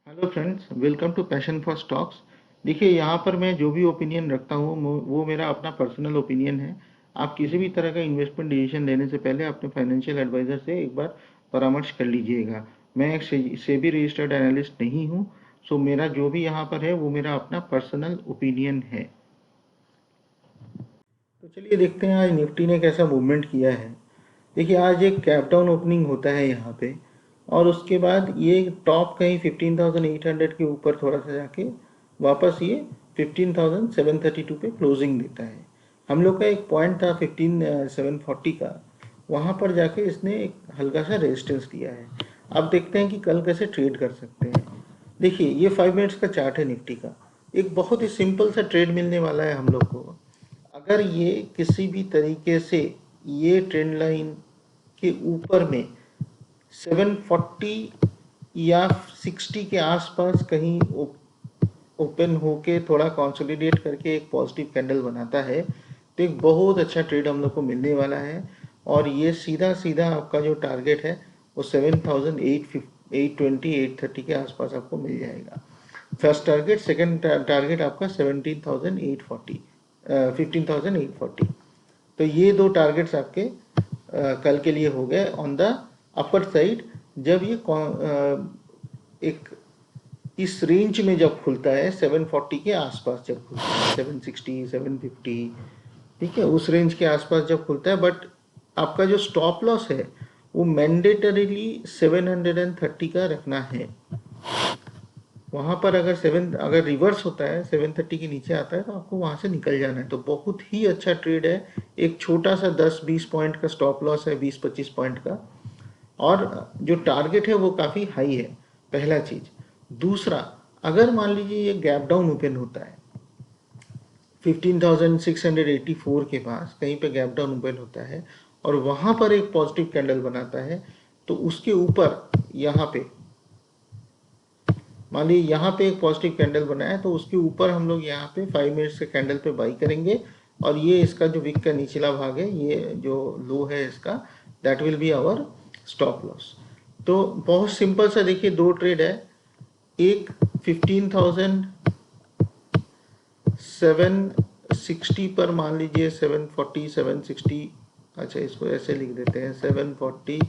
Hello friends, welcome to Passion for Stocks. देखिए, यहाँ पर मैं जो भी ओपिनियन रखता हूँ वो मेरा अपना पर्सनल ओपिनियन है। आप किसी भी तरह का इन्वेस्टमेंट डिसीजन लेने से पहले अपने फाइनेंशियल एडवाइज़र से एक बार परामर्श कर लीजिएगा। मैं एक सेबी रजिस्टर्ड एनालिस्ट नहीं हूँ। सो मेरा जो भी यहाँ पर है वो मेरा अपना पर्सनल ओपिनियन है। तो चलिए देखते हैं आज निफ्टी ने कैसा मूवमेंट किया है। देखिए, आज एक कैप डाउन ओपनिंग होता है यहाँ पे, और उसके बाद ये टॉप कहीं 15,800 के ऊपर थोड़ा सा जाके वापस ये 15,732 पे क्लोजिंग देता है। हम लोग का एक पॉइंट था 15,740 का, वहाँ पर जाके इसने एक हल्का सा रेजिस्टेंस दिया है। अब देखते हैं कि कल कैसे ट्रेड कर सकते हैं। देखिए, ये 5 मिनट्स का चार्ट है निफ्टी का। एक बहुत ही सिंपल सा ट्रेड मिलने वाला है हम लोग को। अगर ये किसी भी तरीके से ये ट्रेंड लाइन के ऊपर में 740 या 60 के आसपास कहीं ओपन होके थोड़ा कंसोलिडेट करके एक पॉजिटिव कैंडल बनाता है, तो एक बहुत अच्छा ट्रेड हम लोग को मिलने वाला है। और ये सीधा सीधा आपका जो टारगेट है वो 7,820 830 के आसपास आपको मिल जाएगा। फर्स्ट टारगेट, सेकंड टारगेट आपका 17,840 15,840। तो ये दो टारगेट्स आपके कल के लिए हो गए ऑन द अपर साइड। जब ये एक इस रेंज में जब खुलता है 740 के आसपास, जब खुलता है 760 750, ठीक है, उस रेंज के आसपास जब खुलता है, बट आपका जो स्टॉप लॉस है वो मैंडेटरीली 730 का रखना है। वहाँ पर अगर रिवर्स होता है 730 के नीचे आता है तो आपको वहाँ से निकल जाना है। तो बहुत ही अच्छा ट्रेड है। एक छोटा सा 10-20 पॉइंट का स्टॉप लॉस है, 20-25 पॉइंट का, और जो टारगेट है वो काफ़ी हाई है, पहला चीज़। दूसरा, अगर मान लीजिए ये गैप डाउन ओपन होता है 15,684 के पास, कहीं पे गैप डाउन ओपन होता है और वहाँ पर एक पॉजिटिव कैंडल बनाता है, तो उसके ऊपर यहाँ पे मान लीजिए यहाँ पे एक पॉजिटिव कैंडल बना है, तो उसके ऊपर हम लोग यहाँ पे 5 मिनट्स के कैंडल पे बाई करेंगे। और ये इसका जो विक का निचला भाग है, ये जो लो है इसका, that will be our stop loss. तो बहुत सिंपल सा, देखिए, दो ट्रेड है। एक 15,760 पर मान लीजिए 740 760, अच्छा इसको ऐसे लिख देते हैं, 740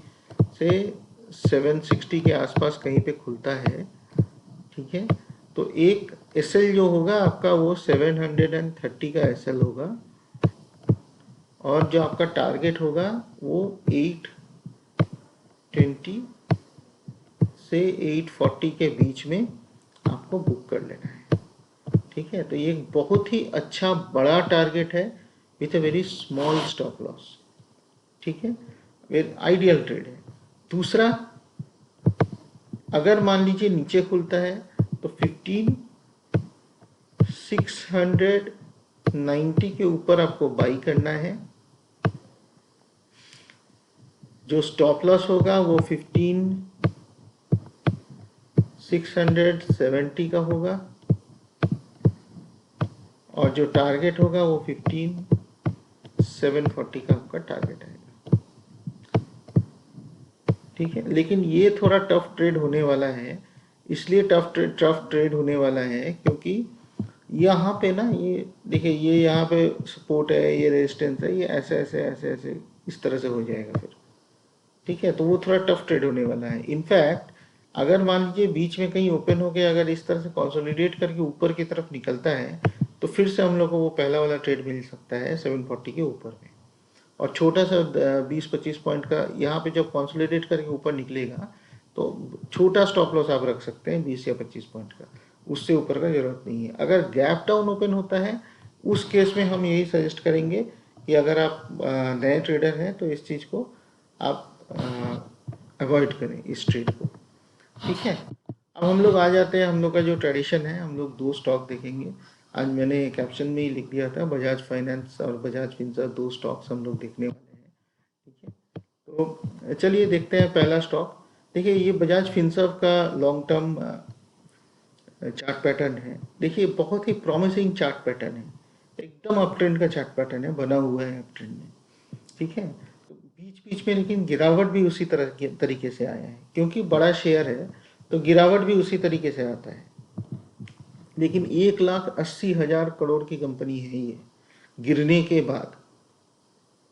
से 760 के आसपास कहीं पे खुलता है, ठीक है। तो एक एसएल जो होगा आपका वो 730 का एसएल होगा, और जो आपका टारगेट होगा वो 820 से 840 के बीच में आपको बुक कर लेना है, ठीक है। तो ये एक बहुत ही अच्छा बड़ा टारगेट है with a very small stop loss, ठीक है। वेरी आइडियल ट्रेड है। दूसरा, अगर मान लीजिए नीचे खुलता है तो 15,690 के ऊपर आपको बाई करना है। जो स्टॉप लॉस होगा वो 15,670 का होगा, और जो टारगेट होगा वो 15,740 का आपका टारगेट आएगा, ठीक है। लेकिन ये थोड़ा टफ ट्रेड होने वाला है। इसलिए टफ ट्रेड होने वाला है क्योंकि यहाँ पे ना, ये देखिए, ये यहाँ पे सपोर्ट है, ये रेजिस्टेंस है, ये ऐसे ऐसे ऐसे ऐसे इस तरह से हो जाएगा फिर, ठीक है। तो वो थोड़ा टफ ट्रेड होने वाला है। इनफैक्ट अगर मान लीजिए बीच में कहीं ओपन होके अगर इस तरह से कंसोलिडेट करके ऊपर की तरफ निकलता है, तो फिर से हम लोग को वो पहला वाला ट्रेड मिल सकता है 740 के ऊपर में। और छोटा सा 20-25 पॉइंट का यहाँ पे जब कंसोलिडेट करके ऊपर निकलेगा, तो छोटा स्टॉप लॉस आप रख सकते हैं 20 या 25 पॉइंट का, उससे ऊपर का जरूरत नहीं है। अगर गैप डाउन ओपन होता है, उस केस में हम यही सजेस्ट करेंगे कि अगर आप नए ट्रेडर हैं तो इस चीज़ को आप अवॉइड करें, इस ट्रेड को, ठीक है। अब हम लोग आ जाते हैं, हम लोग का जो ट्रेडिशन है, हम लोग दो स्टॉक देखेंगे। आज मैंने कैप्शन में ही लिख दिया था, बजाज फाइनेंस और बजाज फिंसर्व, दो स्टॉक्स हम लोग देखने वाले हैं, ठीक है। तो चलिए देखते हैं पहला स्टॉक। देखिए, ये बजाज फिंसर्व का लॉन्ग टर्म चार्ट पैटर्न है। देखिए, बहुत ही प्रॉमिसिंग चार्ट पैटर्न है, एकदम अप ट्रेंड का चार्ट पैटर्न है, बना हुआ है अप ट्रेंड में, ठीक है। तो बीच बीच में लेकिन गिरावट भी उसी तरह के तरीके से आया है, क्योंकि बड़ा शेयर है तो गिरावट भी उसी तरीके से आता है। लेकिन 1,80,000 करोड़ की कंपनी है ये, गिरने के बाद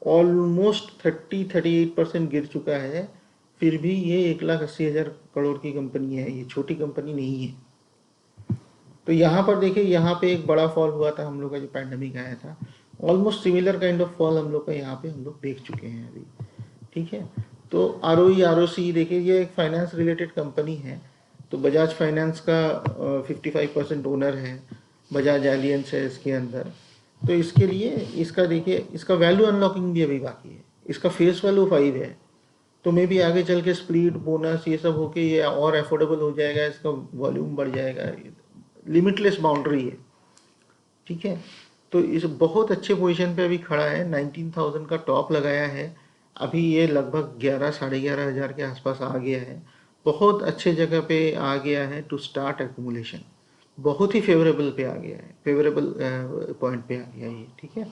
ऑलमोस्ट 38% गिर चुका है, फिर भी ये 1,80,000 करोड़ की कंपनी है, ये छोटी कंपनी नहीं है। तो यहाँ पर देखिए, यहाँ पे एक बड़ा फॉल हुआ था हम लोग का, जो पैंडमिक आया था, almost similar kind of fall हम लोग का यहाँ पे हम लोग देख चुके हैं अभी। ठीक है, तो ROE ROC देखिए, ये एक फाइनेंस रिलेटेड कंपनी है, तो बजाज फाइनेंस का 55% ओनर है, बजाज एलियंस है इसके अंदर। तो इसके लिए इसका देखिए, इसका वैल्यू अनलॉकिंग भी अभी बाकी है, इसका फेस वैल्यू 5 है, तो मे भी आगे चल के स्प्लिट बोनस ये सब होके ये और अफोर्डेबल हो जाएगा, इसका वॉल्यूम बढ़ जाएगा, लिमिटलेस बाउंड्री है। ठीक है, तो इस बहुत अच्छे पोजीशन पे अभी खड़ा है, 19,000 का टॉप लगाया है, अभी ये लगभग 11-11,500 के आसपास आ गया है, बहुत अच्छे जगह पे आ गया है टू स्टार्ट एक्यूमुलेशन, बहुत ही फेवरेबल पे आ गया है, फेवरेबल पॉइंट पे आ गया है ये। ठीक है,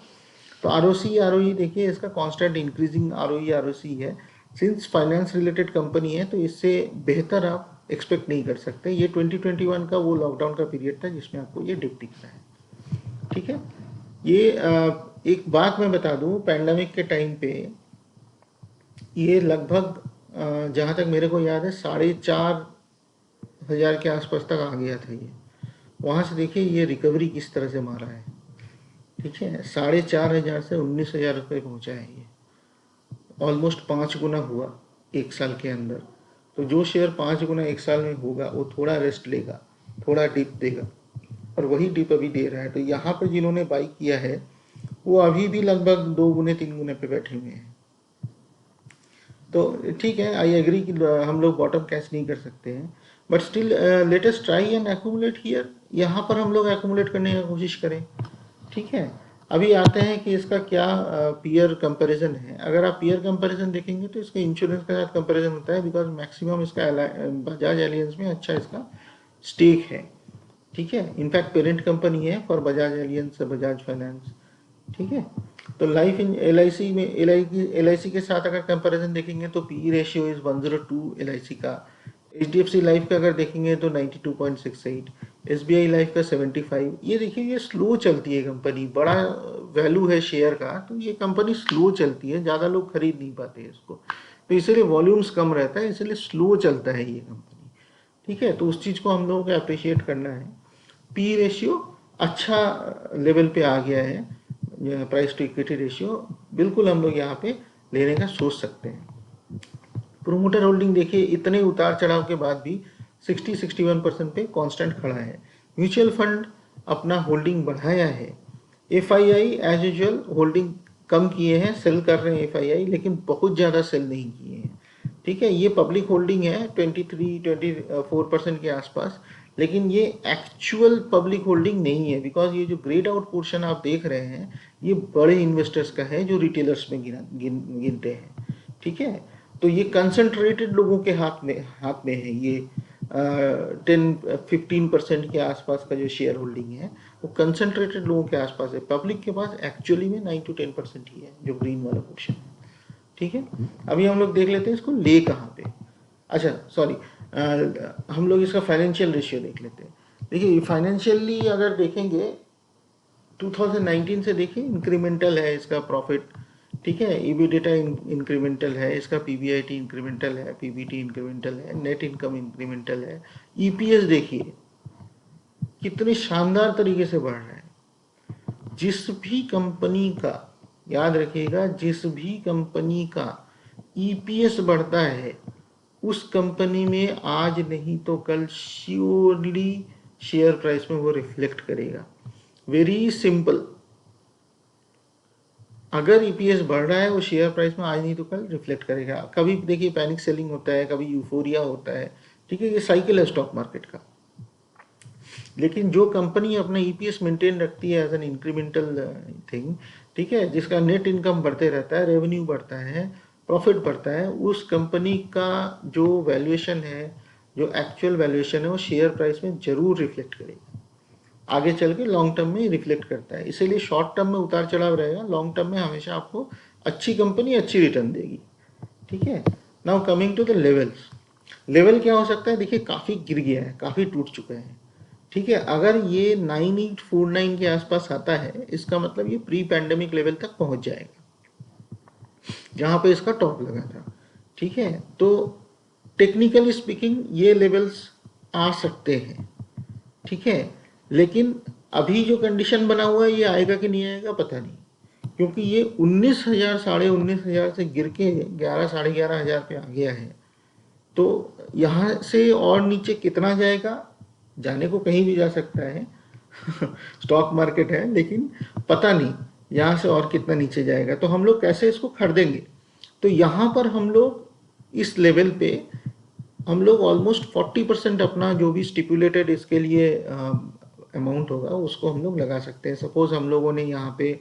तो ROC ROE देखिए, इसका कांस्टेंट इंक्रीजिंग ROE ROC है, सिंस फाइनेंस रिलेटेड कंपनी है तो इससे बेहतर आप एक्सपेक्ट नहीं कर सकते। ये 2021 का वो लॉकडाउन का पीरियड था जिसमें आपको ये डिप दिख रहा है। ठीक है, ये एक बात मैं बता दूं, पैंडमिक के टाइम पे ये लगभग जहाँ तक मेरे को याद है 4,500 के आसपास तक आ गया था ये, वहाँ से देखिए ये रिकवरी किस तरह से मारा है। ठीक है, 4,500 से 19,000 रुपये पहुँचा है ये, ऑलमोस्ट 5 गुना हुआ एक साल के अंदर। तो जो शेयर 5 गुना एक साल में होगा वो थोड़ा रेस्ट लेगा, थोड़ा डिप देगा, और वही डिप अभी दे रहा है। तो यहाँ पर जिन्होंने बाई किया है वो अभी भी लगभग 2 गुने 3 गुने पे बैठे हुए हैं। तो ठीक है, आई एग्री कि हम लोग बॉटम कैच नहीं कर सकते हैं, but still let us try and accumulate here, यहाँ पर हम लोग एक्यूमुलेट करने की कोशिश करें। ठीक है, अभी आते हैं कि इसका क्या पीयर कंपैरिजन है। अगर आप पीयर कंपैरिजन देखेंगे तो इसका इंश्योरेंस के साथ कंपैरिजन होता है, बिकॉज मैक्सिमम इसका बजाज एलियंस में अच्छा इसका स्टेक है। ठीक है, इनफैक्ट पेरेंट कंपनी है for Bajaj aliens Bajaj finance. ठीक है, तो लाइफ इन LIC में LIC के साथ अगर कंपैरिजन देखेंगे तो PE रेशियो इज 102 LIC का। HDFC लाइफ का अगर देखेंगे तो 92.68, SBI लाइफ का 75। ये देखिए, ये स्लो चलती है कंपनी, बड़ा वैल्यू है शेयर का, तो ये कंपनी स्लो चलती है, ज़्यादा लोग खरीद नहीं पाते इसको, तो इसलिए वॉल्यूम्स कम रहता है, इसलिए स्लो चलता है ये कंपनी। ठीक है, तो उस चीज़ को हम लोगों को अप्रिशिएट करना है। PE रेशियो अच्छा लेवल पे आ गया है, प्राइस टू इक्विटी रेशियो बिल्कुल हम लोग यहाँ पे लेने का सोच सकते हैं। प्रोमोटर होल्डिंग देखिए, इतने उतार चढ़ाव के बाद भी 60-61% पे कांस्टेंट खड़ा है। म्यूचुअल फंड अपना होल्डिंग बढ़ाया है। FII एज यूजुअल होल्डिंग कम किए हैं, सेल कर रहे हैं FII, लेकिन बहुत ज़्यादा सेल नहीं किए हैं। ठीक है, ये पब्लिक होल्डिंग है 23-24% के आसपास, लेकिन ये एक्चुअल पब्लिक होल्डिंग नहीं है, बिकॉज ये जो ग्रेड आउट पोर्शन आप देख रहे हैं ये बड़े इन्वेस्टर्स का है जो रिटेलर्स में गिनते हैं। ठीक है, तो ये कंसंट्रेटेड लोगों के हाथ में है, ये 10-15% के आसपास का जो शेयर होल्डिंग है वो कंसंट्रेटेड लोगों के आसपास है। पब्लिक के पास एक्चुअली में 9-10% ही है जो ग्रीन वाला पोर्शन है। ठीक है, अभी हम लोग देख लेते हैं इसको ले कहाँ पे। अच्छा सॉरी, हम लोग इसका फाइनेंशियल रेशियो देख लेते हैं। देखिए, फाइनेंशियली अगर देखेंगे 2019 से देखिए इंक्रीमेंटल है इसका प्रॉफिट। ठीक है, EBITDA इंक्रीमेंटल है, इसका PBIT इंक्रीमेंटल है, PBT इंक्रीमेंटल है, नेट इनकम इंक्रीमेंटल है। EPS देखिए कितने शानदार तरीके से बढ़ रहा है। जिस भी कंपनी का, याद रखिएगा, जिस भी कंपनी का EPS बढ़ता है उस कंपनी में आज नहीं तो कल श्योरली शेयर प्राइस में वो रिफ्लेक्ट करेगा। वेरी सिंपल, अगर EPS बढ़ रहा है वो शेयर प्राइस में आज नहीं तो कल रिफ्लेक्ट करेगा। कभी देखिए पैनिक सेलिंग होता है, कभी यूफोरिया होता है। ठीक है, ये साइकिल है स्टॉक मार्केट का। लेकिन जो कंपनी अपना EPS मेंटेन रखती है एज एन इंक्रीमेंटल थिंग, ठीक है, जिसका नेट इनकम बढ़ते रहता है, रेवेन्यू बढ़ता है, प्रॉफिट बढ़ता है, उस कंपनी का जो वैल्यूएशन है, जो एक्चुअल वैल्यूएशन है, वो शेयर प्राइस में जरूर रिफ्लेक्ट करेगा। आगे चल के लॉन्ग टर्म में रिफ्लेक्ट करता है। इसीलिए शॉर्ट टर्म में उतार चढ़ाव रहेगा, लॉन्ग टर्म में हमेशा आपको अच्छी कंपनी अच्छी रिटर्न देगी। ठीक है, now coming to the levels. Level क्या हो सकता है, देखिए काफ़ी गिर गया है, काफ़ी टूट चुका है। ठीक है, अगर ये 9849 के आसपास आता है, इसका मतलब ये प्री पैंडेमिक लेवल तक पहुंच जाएगा जहां पे इसका टॉप लगा था। ठीक है, तो टेक्निकली स्पीकिंग ये लेवल्स आ सकते हैं। ठीक है, लेकिन अभी जो कंडीशन बना हुआ है ये आएगा कि नहीं आएगा पता नहीं, क्योंकि ये 19,000 19,500 से गिर के 11 11,500 पे आ गया है। तो यहाँ से और नीचे कितना जाएगा, जाने को कहीं भी जा सकता है स्टॉक मार्केट है, लेकिन पता नहीं यहाँ से और कितना नीचे जाएगा, तो हम लोग कैसे इसको खरीदेंगे। तो यहाँ पर हम लोग इस लेवल पे हम लोग ऑलमोस्ट 40% अपना जो भी स्टिपुलेटेड इसके लिए अमाउंट होगा उसको हम लोग लगा सकते हैं। सपोज हम लोगों ने यहाँ पे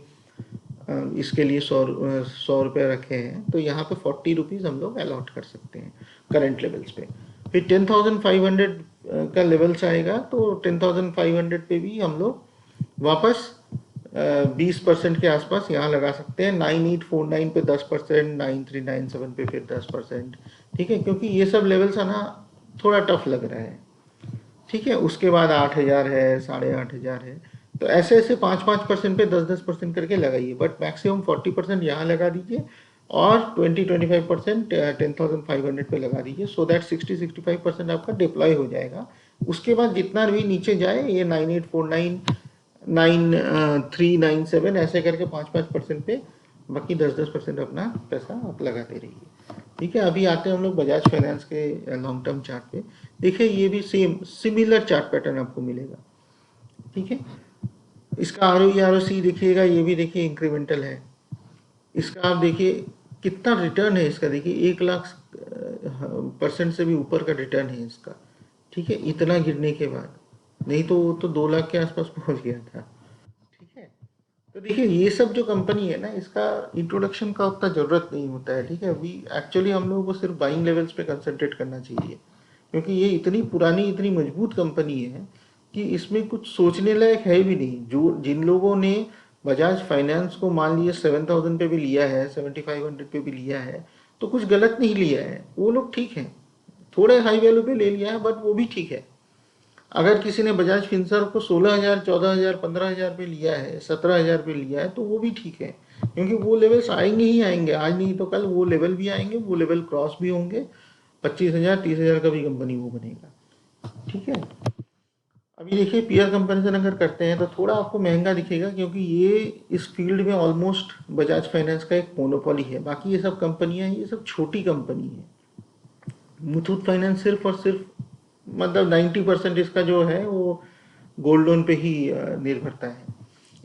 इसके लिए 100 रुपये रखे हैं, तो यहाँ पे 40 रुपीज़ हम लोग अलॉट कर सकते हैं करंट लेवल्स पे। फिर 10,500 का लेवल्स आएगा, तो 10,500 पे भी हम लोग वापस 20% के आसपास यहाँ लगा सकते हैं। 9849 पे 10%, 9397 पे फिर 10%। ठीक है, क्योंकि ये सब लेवल्स आना थोड़ा टफ लग रहा है। ठीक है, उसके बाद 8,000 है, 8,500 है, तो ऐसे ऐसे 5-5% पे 10-10% करके लगाइए, बट मैक्सिमम 40% यहाँ लगा दीजिए और 20-25% 10,500 पे लगा दीजिए, सो दैट 60-65% आपका डिप्लॉय हो जाएगा। उसके बाद जितना भी नीचे जाए, ये 9849 9397 ऐसे करके 5-5% पे बाकी 10-10% अपना पैसा आप लगाते रहिए। ठीक है, अभी आते हैं हम लोग बजाज फाइनेंस के लॉन्ग टर्म चार्ट पे। देखिए ये भी सेम सिमिलर चार्ट पैटर्न आपको मिलेगा। ठीक है, इसका ROE ROC देखिएगा, ये भी देखिए इंक्रीमेंटल है। इसका आप देखिए कितना रिटर्न है इसका, देखिए 1,00,000% से भी ऊपर का रिटर्न है इसका। ठीक है, इतना गिरने के बाद, नहीं तो वो तो 2 लाख के आसपास पहुंच गया था। ठीक है, तो देखिए ये सब जो कंपनी है ना, इसका इंट्रोडक्शन का उतना जरूरत नहीं होता है। ठीक है, अभी एक्चुअली हम लोगों को सिर्फ बाइंग लेवल्स पे कंसंट्रेट करना चाहिए, क्योंकि ये इतनी पुरानी इतनी मजबूत कंपनी है कि इसमें कुछ सोचने लायक है भी नहीं। जो जिन लोगों ने बजाज फाइनेंस को मान लिए 7,000 पे भी लिया है, 7,500 पे भी लिया है, तो कुछ गलत नहीं लिया है, वो लोग ठीक है। थोड़े हाई वैल्यू पे ले लिया है, बट वो भी ठीक है। अगर किसी ने बजाज फिनसर्व को 16,000 14,000 15,000 पे लिया है, 17,000 पे लिया है, तो वो भी ठीक है, क्योंकि वो लेवल्स आएंगे ही आएंगे, आज नहीं तो कल वो लेवल भी आएंगे, वो लेवल क्रॉस भी होंगे। 25,000 30,000 का भी कंपनी वो बनेगा। ठीक है, अभी देखिए पीयर कंपैरिजन अगर करते हैं तो थोड़ा आपको महंगा दिखेगा, क्योंकि ये इस फील्ड में ऑलमोस्ट बजाज फाइनेंस का एक मोनोपोली है। बाकी ये सब कंपनियां ये सब छोटी कंपनी है। मुथूट फाइनेंस सिर्फ और सिर्फ मतलब 90% इसका जो है वो गोल्ड लोन पे ही निर्भरता है।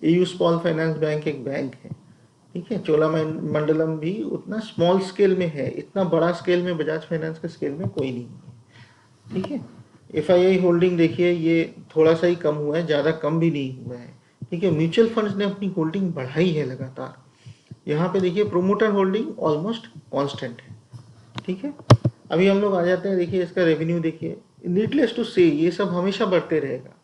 एयू स्मॉल फाइनेंस बैंक एक बैंक है। ठीक है, चोलामंडलम भी उतना स्मॉल स्केल में है, इतना बड़ा स्केल में बजाज फाइनेंस के स्केल में कोई नहीं है। ठीक है, FII होल्डिंग देखिए ये थोड़ा सा ही कम हुआ है, ज़्यादा कम भी नहीं हुआ है। ठीक है, म्यूचुअल फंड्स ने अपनी होल्डिंग बढ़ाई है लगातार। यहाँ पे देखिए प्रोमोटर होल्डिंग ऑलमोस्ट कांस्टेंट है। ठीक है, अभी हम लोग आ जाते हैं, देखिए इसका रेवेन्यू देखिए, नीडलेस टू से ये सब हमेशा बढ़ते रहेगा।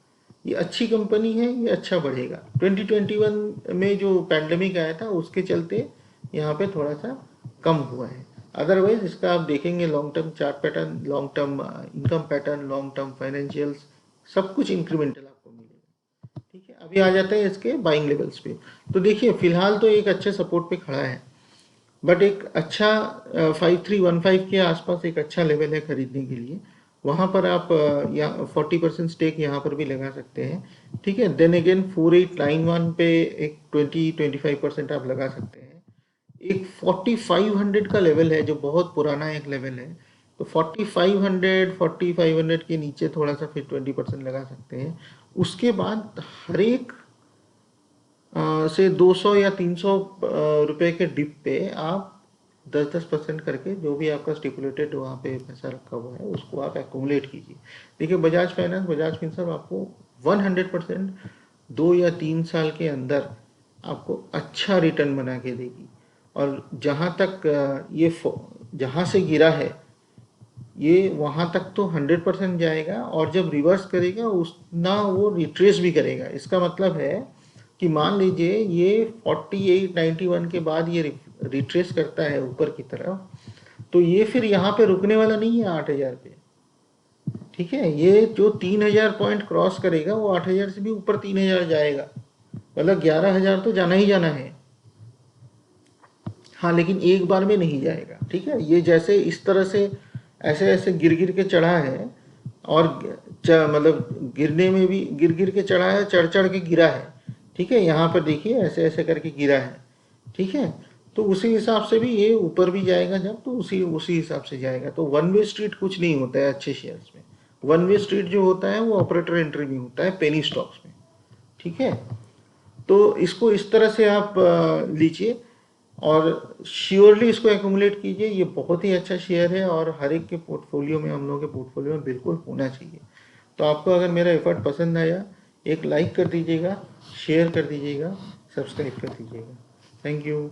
ये अच्छी कंपनी है, ये अच्छा बढ़ेगा। 2021 में जो पैंडेमिक आया था उसके चलते यहाँ पे थोड़ा सा कम हुआ है। अदरवाइज इसका आप देखेंगे long term chart pattern, long term income pattern, long term financials, सब कुछ इंक्रीमेंटल आपको मिलेगा। ठीक है, अभी आ जाते हैं इसके बाइंग लेवल्स पे। तो देखिए फिलहाल तो एक अच्छे सपोर्ट पे खड़ा है, बट एक अच्छा 5315 के आसपास एक अच्छा लेवल है खरीदने के लिए। वहाँ पर आप या 40% स्टेक यहाँ पर भी लगा सकते हैं। ठीक है, देन अगेन 4891 पे एक 20-25% आप लगा सकते हैं। एक 4500 का लेवल है जो बहुत पुराना एक लेवल है, तो 4500 के नीचे थोड़ा सा फिर 20% लगा सकते हैं। उसके बाद हर एक से 200 या 300 रुपए के डिप पे आप 10-10% करके जो भी आपका स्टिपुलेटेड वहाँ पे पैसा रखा हुआ है उसको आप एक्यूमुलेट कीजिए। देखिए बजाज फाइनेंस, बजाज फिनसर्व आपको 100% 2 या 3 साल के अंदर आपको अच्छा रिटर्न बना के देगी। और जहाँ तक ये जहाँ से गिरा है ये वहाँ तक तो 100% जाएगा, और जब रिवर्स करेगा उस ना वो रिट्रेस भी करेगा। इसका मतलब है कि मान लीजिए ये 4891 के बाद ये रिट्रेस करता है ऊपर की तरफ, तो ये फिर यहाँ पे रुकने वाला नहीं है 8,000 पे, ठीक है, ये जो 3000 पॉइंट क्रॉस करेगा वो 8000 से भी ऊपर 3000 जाएगा, मतलब 11000 तो जाना ही जाना है। हाँ, लेकिन एक बार में नहीं जाएगा। ठीक है, ये जैसे इस तरह से ऐसे ऐसे गिर गिर के चढ़ा है, और मतलब गिरने में भी गिर गिर के चढ़ा है, चढ़ चढ़ के गिरा है। ठीक है, यहाँ पर देखिए ऐसे ऐसे करके गिरा है। ठीक है, तो उसी हिसाब से भी ये ऊपर भी जाएगा जब, तो उसी उसी हिसाब से जाएगा। तो वन वे स्ट्रीट कुछ नहीं होता है अच्छे शेयर्स में। वन वे स्ट्रीट जो होता है वो ऑपरेटर एंट्री में होता है, पेनी स्टॉक्स में। ठीक है, तो इसको इस तरह से आप लीजिए और श्योरली इसको एक्यूमुलेट कीजिए। ये बहुत ही अच्छा शेयर है और हर एक के पोर्टफोलियो में, हम लोगों के पोर्टफोलियो में बिल्कुल होना चाहिए। तो आपको अगर मेरा एफर्ट पसंद आया, एक लाइक कर दीजिएगा, शेयर कर दीजिएगा, सब्सक्राइब कर दीजिएगा। Thank you.